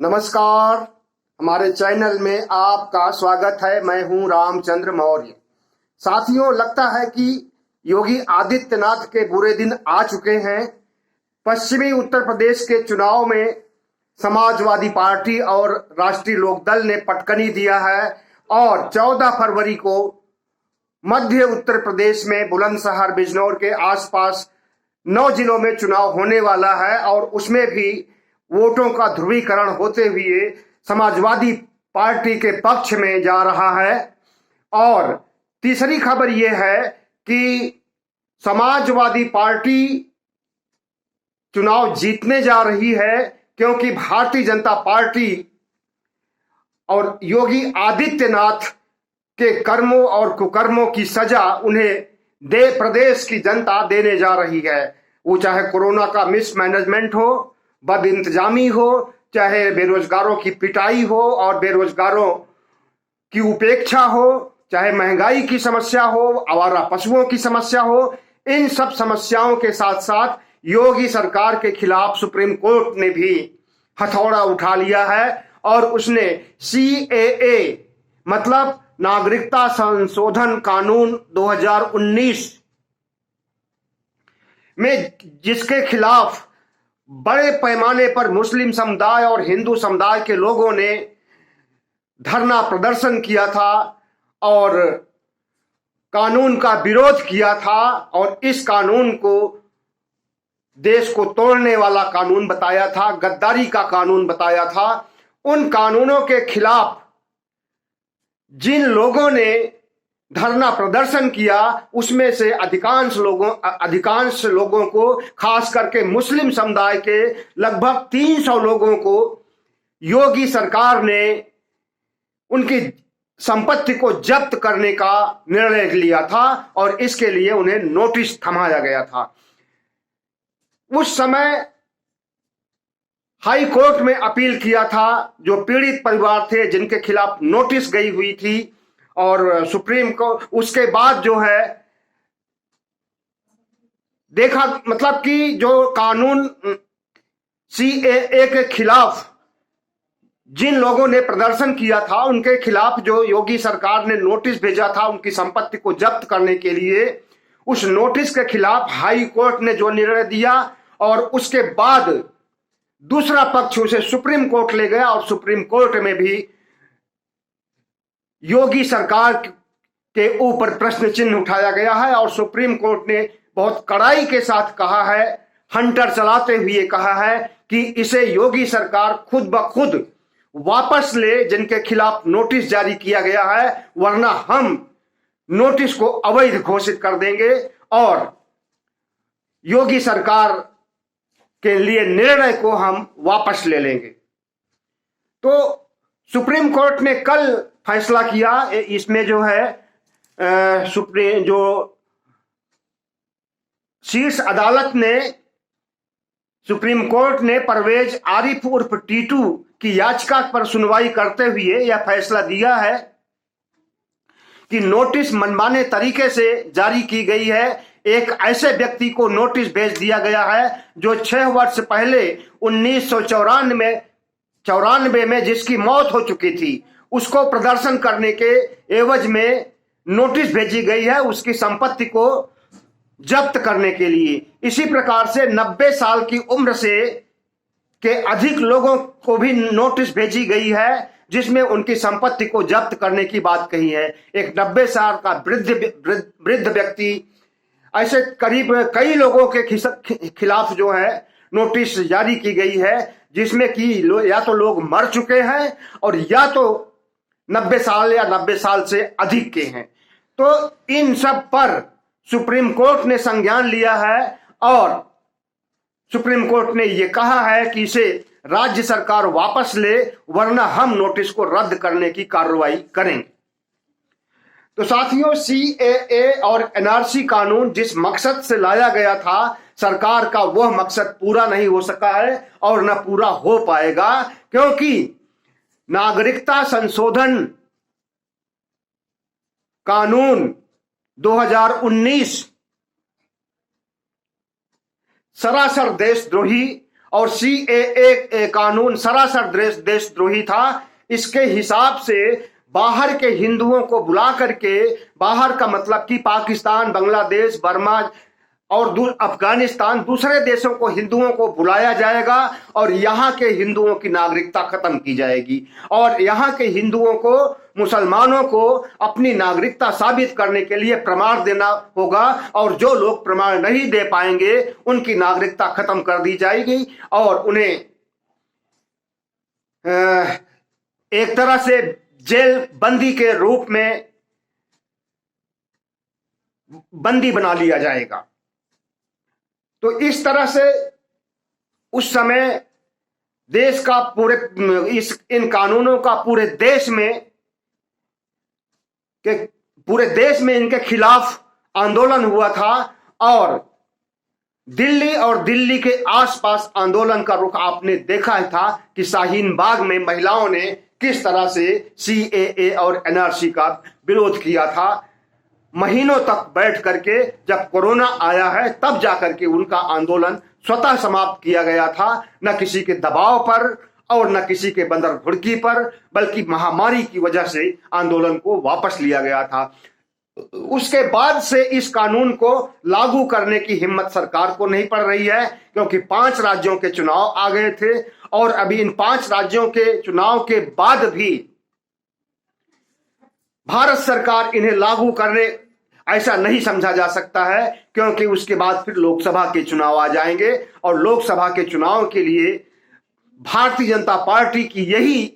नमस्कार। हमारे चैनल में आपका स्वागत है। मैं हूं रामचंद्र मौर्य। साथियों, लगता है कि योगी आदित्यनाथ के बुरे दिन आ चुके हैं। पश्चिमी उत्तर प्रदेश के चुनाव में समाजवादी पार्टी और राष्ट्रीय लोकदल ने पटकनी दिया है और 14 फरवरी को मध्य उत्तर प्रदेश में बुलंदशहर, बिजनौर के आसपास 9 जिलों में चुनाव होने वाला है और उसमें भी वोटों का ध्रुवीकरण होते हुए समाजवादी पार्टी के पक्ष में जा रहा है। और तीसरी खबर यह है कि समाजवादी पार्टी चुनाव जीतने जा रही है, क्योंकि भारतीय जनता पार्टी और योगी आदित्यनाथ के कर्मों और कुकर्मों की सजा उन्हें प्रदेश की जनता देने जा रही है। वो चाहे कोरोना का मिसमैनेजमेंट हो, बद इंतजामी हो, चाहे बेरोजगारों की पिटाई हो और बेरोजगारों की उपेक्षा हो, चाहे महंगाई की समस्या हो, आवारा पशुओं की समस्या हो, इन सब समस्याओं के साथ साथ योगी सरकार के खिलाफ सुप्रीम कोर्ट ने भी हथौड़ा उठा लिया है और उसने CAA मतलब नागरिकता संशोधन कानून 2019 में, जिसके खिलाफ बड़े पैमाने पर मुस्लिम समुदाय और हिंदू समुदाय के लोगों ने धरना प्रदर्शन किया था और कानून का विरोध किया था और इस कानून को देश को तोड़ने वाला कानून बताया था, गद्दारी का कानून बताया था। उन कानूनों के खिलाफ जिन लोगों ने धरना प्रदर्शन किया, उसमें से अधिकांश लोगों को, खास करके मुस्लिम समुदाय के लगभग 300 लोगों को योगी सरकार ने उनकी संपत्ति को जब्त करने का निर्णय लिया था और इसके लिए उन्हें नोटिस थमाया गया था। उस समय हाई कोर्ट में अपील किया था जो पीड़ित परिवार थे, जिनके खिलाफ नोटिस गई हुई थी, और सुप्रीम कोर्ट उसके बाद जो है देखा, मतलब कि जो कानून CAA के खिलाफ जिन लोगों ने प्रदर्शन किया था, उनके खिलाफ जो योगी सरकार ने नोटिस भेजा था उनकी संपत्ति को जब्त करने के लिए, उस नोटिस के खिलाफ हाई कोर्ट ने जो निर्णय दिया और उसके बाद दूसरा पक्ष उसे सुप्रीम कोर्ट ले गया और सुप्रीम कोर्ट में भी योगी सरकार के ऊपर प्रश्न चिन्ह उठाया गया है और सुप्रीम कोर्ट ने बहुत कड़ाई के साथ कहा है, हंटर चलाते हुए कहा है कि इसे योगी सरकार खुद ब खुद वापस ले, जिनके खिलाफ नोटिस जारी किया गया है, वरना हम नोटिस को अवैध घोषित कर देंगे और योगी सरकार के लिए निर्णय को हम वापस ले लेंगे। तो सुप्रीम कोर्ट ने कल फैसला किया। इसमें जो है जो शीर्ष अदालत ने, सुप्रीम कोर्ट ने परवेज आरिफ उर्फ टीटू की याचिका पर सुनवाई करते हुए यह फैसला दिया है कि नोटिस मनमाने तरीके से जारी की गई है। एक ऐसे व्यक्ति को नोटिस भेज दिया गया है जो 6 वर्ष पहले 1994 में जिसकी मौत हो चुकी थी, उसको प्रदर्शन करने के एवज में नोटिस भेजी गई है उसकी संपत्ति को जब्त करने के लिए। इसी प्रकार से 90 साल की उम्र से के अधिक लोगों को भी नोटिस भेजी गई है जिसमें उनकी संपत्ति को जब्त करने की बात कही है। एक 90 साल का वृद्ध व्यक्ति, ऐसे करीब कई लोगों के खिलाफ जो है नोटिस जारी की गई है, जिसमें कि या तो लोग मर चुके हैं और या तो 90 साल या 90 साल से अधिक के हैं। तो इन सब पर सुप्रीम कोर्ट ने संज्ञान लिया है और सुप्रीम कोर्ट ने यह कहा है कि इसे राज्य सरकार वापस ले, वरना हम नोटिस को रद्द करने की कार्रवाई करेंगे। तो साथियों, CAA और NRC कानून जिस मकसद से लाया गया था, सरकार का वह मकसद पूरा नहीं हो सका है और न पूरा हो पाएगा, क्योंकि नागरिकता संशोधन कानून 2019 सरासर देशद्रोही और CAA कानून सरासर देशद्रोही था। इसके हिसाब से बाहर के हिंदुओं को बुला करके, बाहर का मतलब कि पाकिस्तान, बांग्लादेश, बर्मा और अफगानिस्तान, दूसरे देशों को हिंदुओं को बुलाया जाएगा और यहाँ के हिंदुओं की नागरिकता खत्म की जाएगी और यहाँ के हिंदुओं को, मुसलमानों को अपनी नागरिकता साबित करने के लिए प्रमाण देना होगा और जो लोग प्रमाण नहीं दे पाएंगे उनकी नागरिकता खत्म कर दी जाएगी और उन्हें एक तरह से जेल बंदी के रूप में बंदी बना लिया जाएगा। तो इस तरह से उस समय देश का इन कानूनों का पूरे देश में इनके खिलाफ आंदोलन हुआ था और दिल्ली के आसपास आंदोलन का रुख आपने देखा था कि शाहीन बाग में महिलाओं ने किस तरह से CAA और NRC का विरोध किया था। महीनों तक बैठ करके, जब कोरोना आया है तब जाकर के उनका आंदोलन स्वतः समाप्त किया गया था, न किसी के दबाव पर और न किसी के बंदर घुड़की पर, बल्कि महामारी की वजह से आंदोलन को वापस लिया गया था। उसके बाद से इस कानून को लागू करने की हिम्मत सरकार को नहीं पड़ रही है, क्योंकि 5 राज्यों के चुनाव आ गए थे और अभी इन 5 राज्यों के चुनाव के बाद भी भारत सरकार इन्हें लागू करने ऐसा नहीं समझा जा सकता है, क्योंकि उसके बाद फिर लोकसभा के चुनाव आ जाएंगे और लोकसभा के चुनाव के लिए भारतीय जनता पार्टी की यही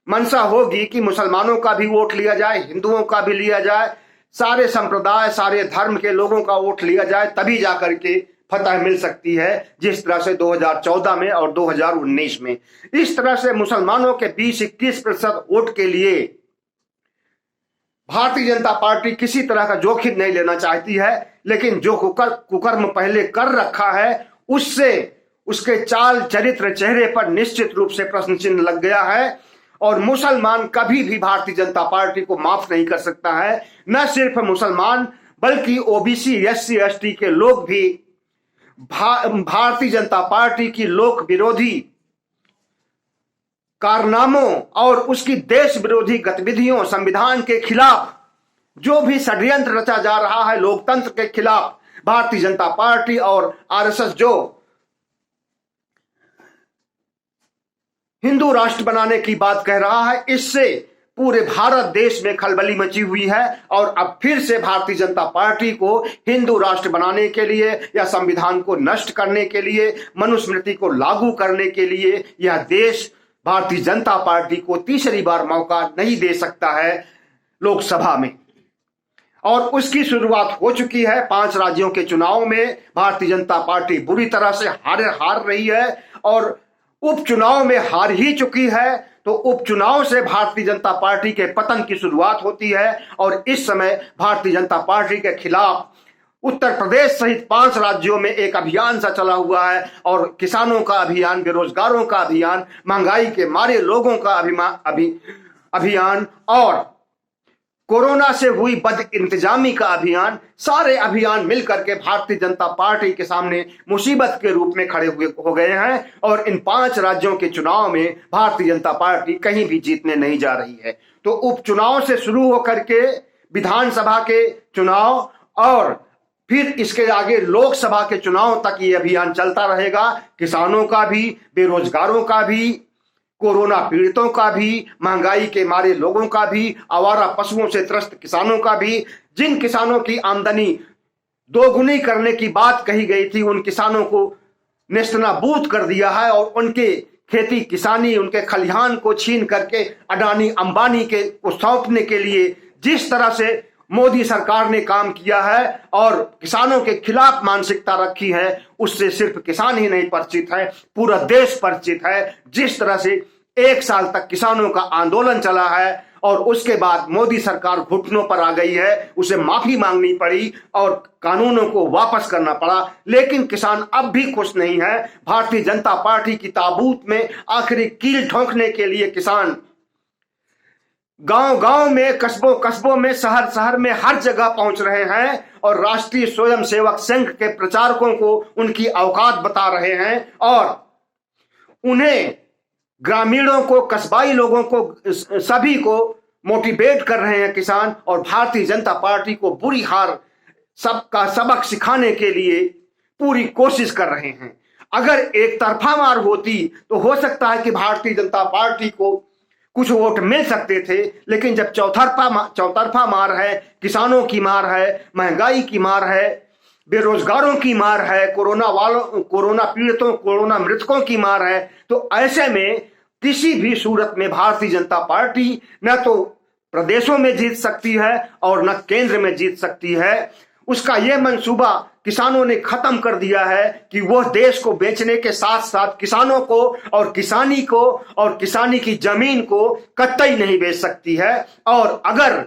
मंशा होगी कि मुसलमानों का भी वोट लिया जाए, हिंदुओं का भी लिया जाए, सारे संप्रदाय, सारे धर्म के लोगों का वोट लिया जाए, तभी जाकर के फतह मिल सकती है, जिस तरह से 2014 में और 2019 में। इस तरह से मुसलमानों के 20-21% वोट के लिए भारतीय जनता पार्टी किसी तरह का जोखिम नहीं लेना चाहती है, लेकिन जो कुकर्म पहले कर रखा है उससे उसके चाल चरित्र चेहरे पर निश्चित रूप से प्रश्न चिन्ह लग गया है और मुसलमान कभी भी भारतीय जनता पार्टी को माफ नहीं कर सकता है। न सिर्फ मुसलमान बल्कि OBC, SC, ST के लोग भी भारतीय जनता पार्टी की लोक विरोधी कारनामों और उसकी देश विरोधी गतिविधियों, संविधान के खिलाफ जो भी षड्यंत्र रचा जा रहा है, लोकतंत्र के खिलाफ भारतीय जनता पार्टी और RSS जो हिंदू राष्ट्र बनाने की बात कह रहा है, इससे पूरे भारत देश में खलबली मची हुई है और अब फिर से भारतीय जनता पार्टी को हिंदू राष्ट्र बनाने के लिए या संविधान को नष्ट करने के लिए, मनुस्मृति को लागू करने के लिए यह देश भारतीय जनता पार्टी को तीसरी बार मौका नहीं दे सकता है लोकसभा में। और उसकी शुरुआत हो चुकी है। 5 राज्यों के चुनाव में भारतीय जनता पार्टी बुरी तरह से हार रही है और उपचुनाव में हार ही चुकी है। तो उपचुनाव से भारतीय जनता पार्टी के पतन की शुरुआत होती है और इस समय भारतीय जनता पार्टी के खिलाफ उत्तर प्रदेश सहित 5 राज्यों में एक अभियान सा चला हुआ है और किसानों का अभियान, बेरोजगारों का अभियान, महंगाई के मारे लोगों का अभियान और कोरोना से हुई बद इंतजामी का अभियान, सारे अभियान मिलकर के भारतीय जनता पार्टी के सामने मुसीबत के रूप में खड़े हो गए हैं और इन 5 राज्यों के चुनाव में भारतीय जनता पार्टी कहीं भी जीतने नहीं जा रही है। तो उपचुनाव से शुरू होकर के विधानसभा के चुनाव और फिर इसके आगे लोकसभा के चुनाव तक ये अभियान चलता रहेगा। किसानों का भी, बेरोजगारों का भी, कोरोना पीड़ितों का भी, महंगाई के मारे लोगों का भी, आवारा पशुओं से त्रस्त किसानों का भी, जिन किसानों की आमदनी दोगुनी करने की बात कही गई थी उन किसानों को नेस्तनाबूद कर दिया है और उनके खेती किसानी, उनके खलिहान को छीन करके अडानी अंबानी के को सौंपने के लिए जिस तरह से मोदी सरकार ने काम किया है और किसानों के खिलाफ मानसिकता रखी है, उससे सिर्फ किसान ही नहीं परिचित है, पूरा देश परिचित है। जिस तरह से 1 साल तक किसानों का आंदोलन चला है और उसके बाद मोदी सरकार घुटनों पर आ गई है, उसे माफी मांगनी पड़ी और कानूनों को वापस करना पड़ा, लेकिन किसान अब भी खुश नहीं है। भारतीय जनता पार्टी की ताबूत में आखिरी कील ठोंकने के लिए किसान गांव-गांव में, कस्बों में, शहर में हर जगह पहुंच रहे हैं और राष्ट्रीय स्वयंसेवक संघ के प्रचारकों को उनकी औकात बता रहे हैं और उन्हें, ग्रामीणों को, कस्बाई लोगों को, सभी को मोटिवेट कर रहे हैं किसान, और भारतीय जनता पार्टी को बुरी हार सबका सबक सिखाने के लिए पूरी कोशिश कर रहे हैं। अगर एक तरफा मार होती तो हो सकता है कि भारतीय जनता पार्टी को कुछ वोट मिल सकते थे, लेकिन जब चौतरफा मार है, किसानों की मार है, महंगाई की मार है, बेरोजगारों की मार है, कोरोना पीड़ितों, कोरोना मृतकों की मार है, तो ऐसे में किसी भी सूरत में भारतीय जनता पार्टी न तो प्रदेशों में जीत सकती है और न केंद्र में जीत सकती है। उसका यह मंसूबा किसानों ने खत्म कर दिया है कि वह देश को बेचने के साथ साथ किसानों को और किसानी की जमीन को कतई नहीं बेच सकती है। और अगर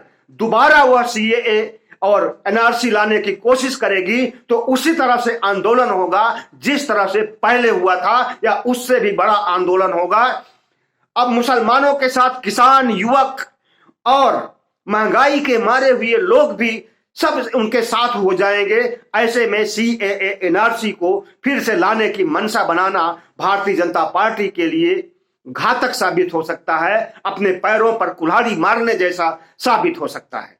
दोबारा वह सीएए और एनआरसी लाने की कोशिश करेगी तो उसी तरह से आंदोलन होगा जिस तरह से पहले हुआ था, या उससे भी बड़ा आंदोलन होगा। अब मुसलमानों के साथ किसान, युवक और महंगाई के मारे हुए लोग भी सब उनके साथ हो जाएंगे। ऐसे में सीएए एनआरसी को फिर से लाने की मंशा बनाना भारतीय जनता पार्टी के लिए घातक साबित हो सकता है, अपने पैरों पर कुल्हाड़ी मारने जैसा साबित हो सकता है।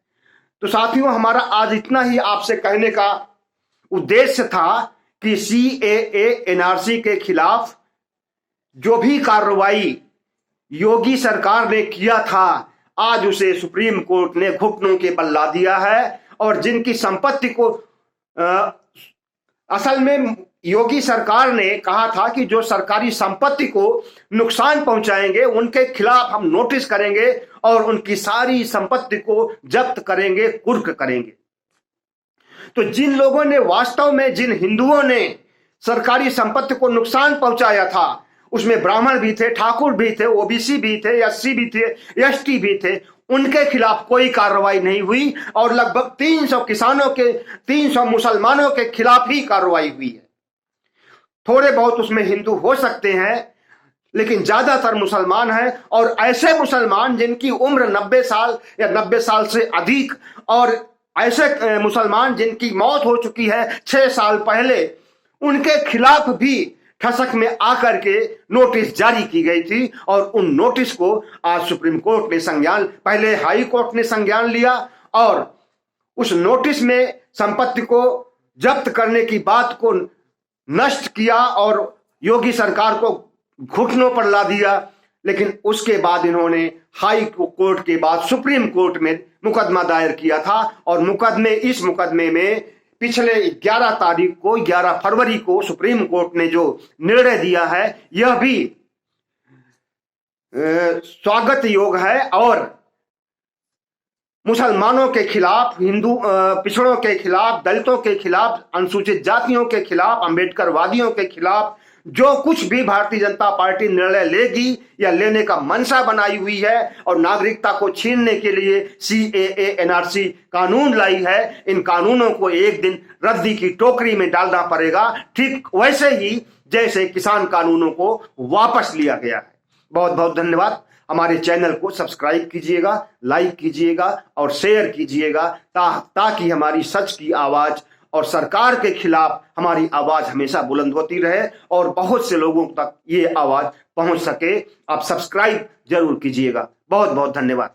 तो साथियों, हमारा आज इतना ही आपसे कहने का उद्देश्य था कि सीएए एनआरसी के खिलाफ जो भी कार्रवाई योगी सरकार ने किया था, आज उसे सुप्रीम कोर्ट ने घुटनों के बल ला दिया है। और जिनकी संपत्ति को असल में योगी सरकार ने कहा था कि जो सरकारी संपत्ति को नुकसान पहुंचाएंगे उनके खिलाफ हम नोटिस करेंगे और उनकी सारी संपत्ति को जब्त करेंगे, कुर्क करेंगे। तो जिन लोगों ने वास्तव में, जिन हिंदुओं ने सरकारी संपत्ति को नुकसान पहुंचाया था, उसमें ब्राह्मण भी थे, ठाकुर भी थे, ओबीसी भी थे, एससी भी थे, एसटी भी थे, उनके खिलाफ कोई कार्रवाई नहीं हुई। और लगभग 300 मुसलमानों के खिलाफ ही कार्रवाई हुई है। थोड़े बहुत उसमें हिंदू हो सकते हैं, लेकिन ज्यादातर मुसलमान हैं। और ऐसे मुसलमान जिनकी उम्र 90 साल या 90 साल से अधिक, और ऐसे मुसलमान जिनकी मौत हो चुकी है 6 साल पहले, उनके खिलाफ भी ठसक में आकर के नोटिस जारी की गई थी। और उन नोटिस को आज सुप्रीम कोर्ट ने पहले हाई कोर्ट ने संज्ञान लिया और उस नोटिस में संपत्ति को जब्त करने की बात को नष्ट किया और योगी सरकार को घुटनों पर ला दिया। लेकिन उसके बाद इन्होंने हाई कोर्ट के बाद सुप्रीम कोर्ट में मुकदमा दायर किया था। और इस मुकदमे में पिछले 11 फरवरी को सुप्रीम कोर्ट ने जो निर्णय दिया है, यह भी स्वागत योग है। और मुसलमानों के खिलाफ, पिछड़ों के खिलाफ, दलितों के खिलाफ, अनुसूचित जातियों के खिलाफ, अंबेडकरवादियों के खिलाफ जो कुछ भी भारतीय जनता पार्टी निर्णय लेगी या लेने का मंशा बनाई हुई है और नागरिकता को छीनने के लिए सीएए एनआरसी कानून लाई है, इन कानूनों को एक दिन रद्दी की टोकरी में डालना पड़ेगा, ठीक वैसे ही जैसे किसान कानूनों को वापस लिया गया है। बहुत बहुत धन्यवाद। हमारे चैनल को सब्सक्राइब कीजिएगा, लाइक कीजिएगा और शेयर कीजिएगा ताकि हमारी सच की आवाज और सरकार के खिलाफ हमारी आवाज हमेशा बुलंद होती रहे और बहुत से लोगों तक ये आवाज पहुंच सके। आप सब्सक्राइब जरूर कीजिएगा। बहुत बहुत धन्यवाद।